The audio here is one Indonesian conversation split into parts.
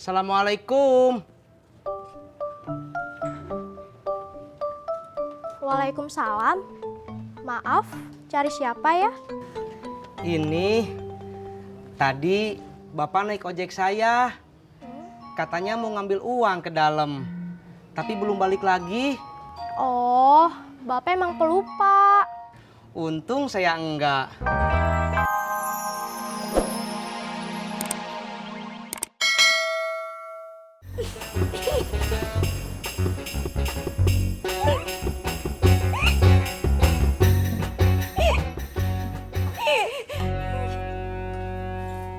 Assalamualaikum. Waalaikumsalam. Maaf, cari siapa ya? Ini tadi Bapak naik ojek saya. Katanya mau ngambil uang ke dalam, tapi belum balik lagi. Oh, Bapak emang pelupa. Untung saya enggak.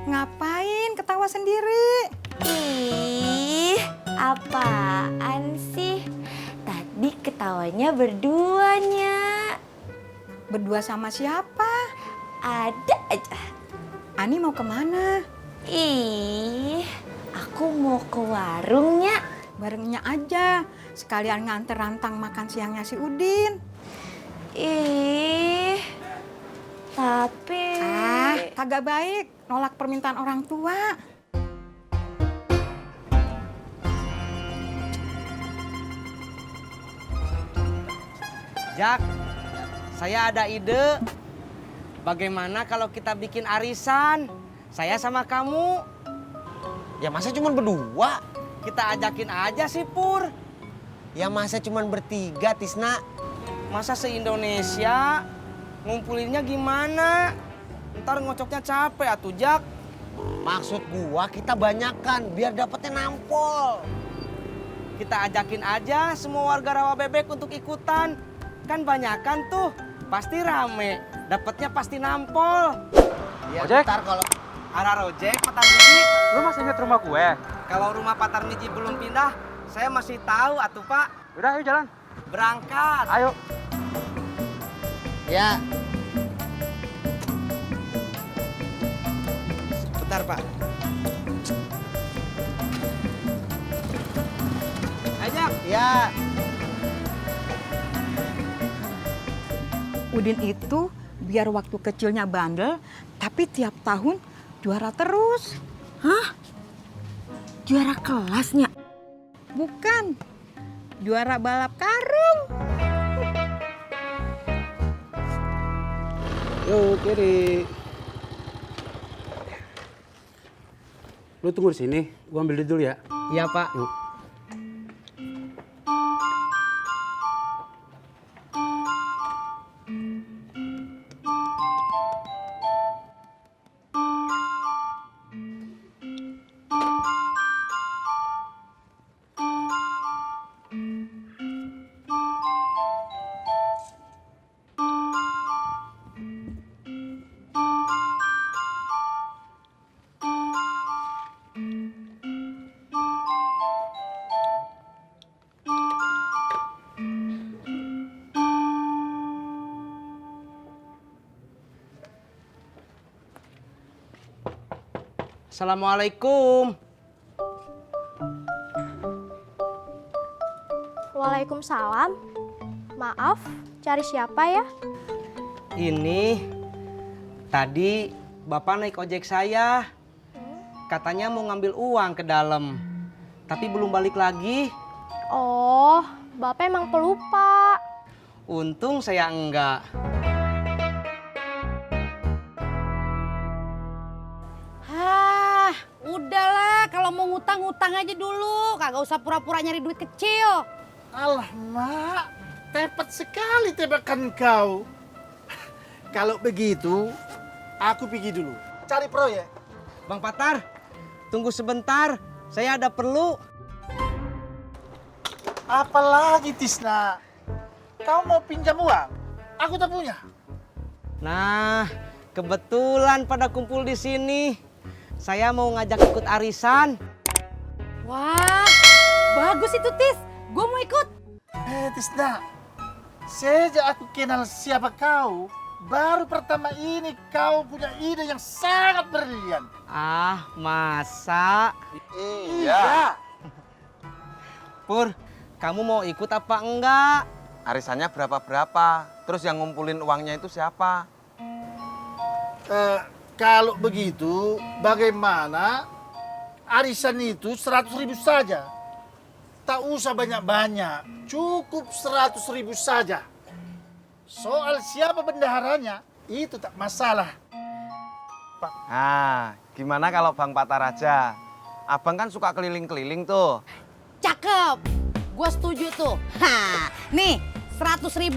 Ngapain ketawa sendiri? Ih, apaan sih? Tadi ketawanya berduanya. Berdua sama siapa? Ada aja. Ani mau kemana? Ih, aku mau ke warungnya. Barengnya aja. Sekalian nganter rantang makan siangnya si Udin. Ih, tapi... Kagak baik nolak permintaan orang tua. Jak, saya ada ide. Bagaimana kalau kita bikin arisan? Saya sama kamu. Ya masa cuma berdua? Kita ajakin aja sih Pur. Ya masa cuma bertiga, Tisna? Masa se-Indonesia? Ngumpulinnya gimana? Ntar ngocoknya capek atuh Jak. Maksud gua kita banyakan biar dapetnya nampol. Kita ajakin aja semua warga Rawa Bebek untuk ikutan. Kan banyakan tuh, pasti rame. Dapatnya pasti nampol. Ya, Ojek? ntar kalau Arah Ojek, Pak Tarmiji. Lu masih inget rumah gue? Kalau rumah Pak Tarmiji belum pindah, saya masih tahu atuh Pak. Udah, ayo jalan. Berangkat. Ayo. ya Bentar Pak. Ajak. ya Udin itu biar waktu kecilnya bandel, tapi tiap tahun juara terus. Hah? Juara kelasnya? Bukan, juara balap karung. Yuk, kiri. Lu tunggu di sini, gua ambil dulu ya. Iya Pak. Yuk. Assalamualaikum. Waalaikumsalam. Maaf, cari siapa ya? Ini tadi Bapak naik ojek saya. Katanya mau ngambil uang ke dalam, tapi belum balik lagi. Oh, Bapak emang pelupa. Untung saya enggak. Udahlah, kalau mau ngutang aja dulu. Kagak usah pura-pura nyari duit kecil. Alah, Mak. Tepat sekali tebakan kau. Kalau begitu, aku pergi dulu. Cari proyek. Bang Patar, tunggu sebentar. Saya ada perlu. Apalagi, Tisna? Kau mau pinjam uang? Aku tak punya. Nah, kebetulan pada kumpul di sini. Saya mau ngajak ikut arisan. Wah, bagus itu Tis. Gue mau ikut. Tisna, sejak aku kenal siapa kau, baru pertama ini kau punya ide yang sangat brilian. Ah, masa? Iya. Pur, kamu mau ikut apa enggak? Arisannya berapa-berapa? Terus yang ngumpulin uangnya itu siapa? Kalau begitu, bagaimana arisan itu 100.000 saja. Tak usah banyak-banyak, cukup 100.000 saja. Soal siapa bendaharanya, itu tak masalah. Nah, gimana kalau Bang Patar aja? Abang kan suka keliling-keliling tuh. Cakep. Gue setuju tuh. Ha, nih 100.000.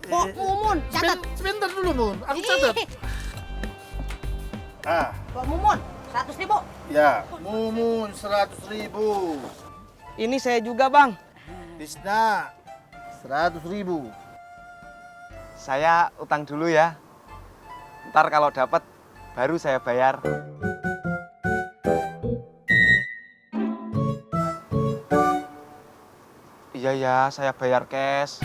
Pok Mumun, catat. Sebentar dulu, Mun. Aku catat. Pok Mumun, 100.000. Ya, Mumun 100.000. Ini saya juga, Bang. Tisna 100.000. Saya utang dulu ya. Ntar kalau dapat baru saya bayar. Iya ya, saya bayar cash.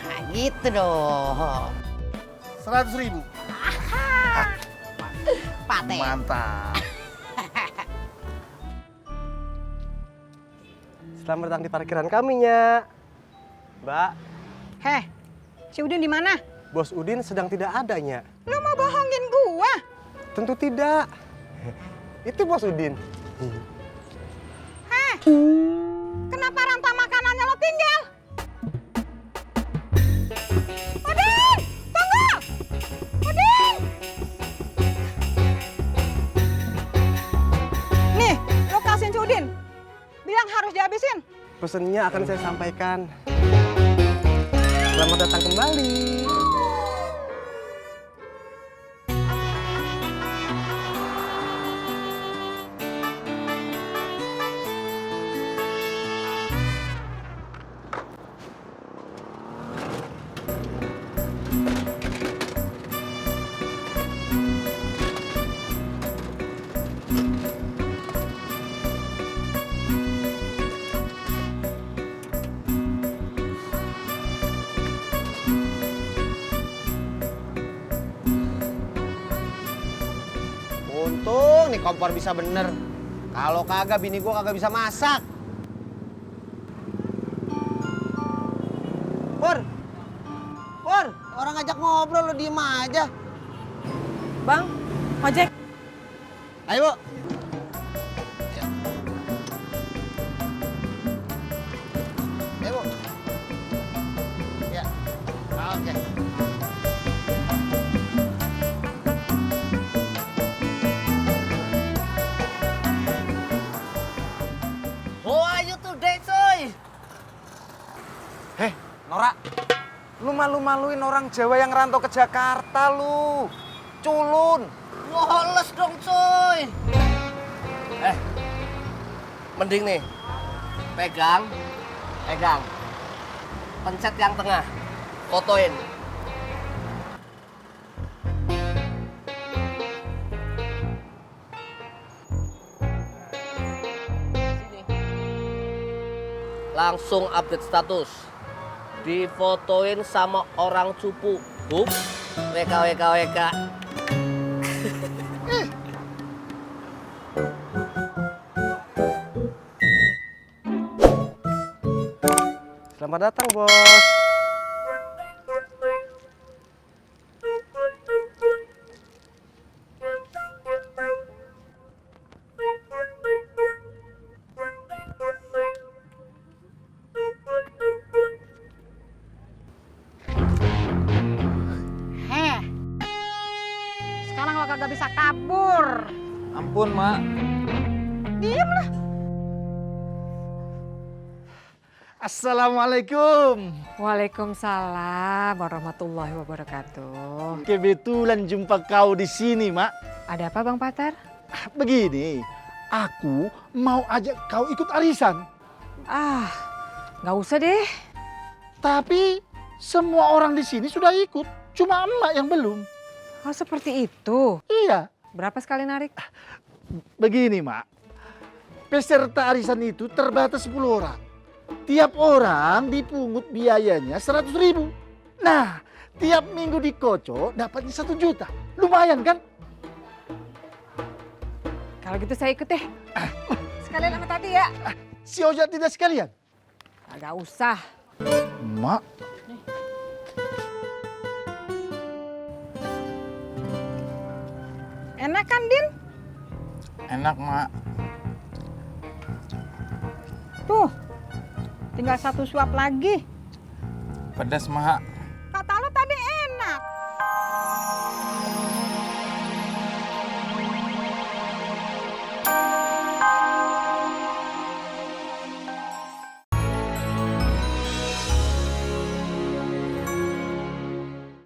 Nah, gitu dong. 100.000. Paten. Mantap. Selamat datang di parkiran kami, Nya. Mbak, Heh, si Udin di mana? Bos Udin sedang tidak ada, Nya. Lu mau bohongin gua? Tentu tidak. Itu Bos Udin. Heh, kenapa rantang makanannya lo tinggal? Udin, tunggu! Udin! Nih, lo kasihin si Udin. Bilang harus dihabisin. Pesennya akan saya sampaikan. Selamat datang kembali. Untung nih kompor bisa bener. Kalau kagak bini gua kagak bisa masak. Pur. Pur, orang ngajak ngobrol lo diem aja. Bang, ojek. Ayo, Bu. Ya. Ayo, Bu. Ya. Oke. Oh, ayo tuh, deh, coy. Heh, Nora. Lu malu-maluin orang Jawa yang rantau ke Jakarta lu. Culun. Woles dong, coy. Mending nih, pegang. Pencet yang tengah, fotoin. Langsung update status. Difotoin sama orang cupu. Hup, WK. Selamat datang, Bos. Heh, sekarang lo kagak bisa kabur. Ampun, Mak. Diem lah. Assalamualaikum. Waalaikumsalam warahmatullahi wabarakatuh. Kebetulan jumpa kau di sini, Mak. Ada apa Bang Patar? Begini, aku mau ajak kau ikut arisan. Ah, nggak usah deh. Tapi semua orang di sini sudah ikut, cuma emak yang belum. Oh seperti itu. Iya, Berapa sekali narik? begini, Mak. Peserta arisan itu terbatas 10 orang. Tiap orang dipungut biayanya 100.000. Nah, tiap minggu dikocok dapatnya 1 juta. Lumayan kan? Kalau gitu saya ikut deh. Sekalian sama tadi ya. Si Ojak tidak sekalian? Agak usah. Mak. Enak kan, Din? Enak, Mak. Tuh, tinggal 1 suap lagi. Pedas, Mak.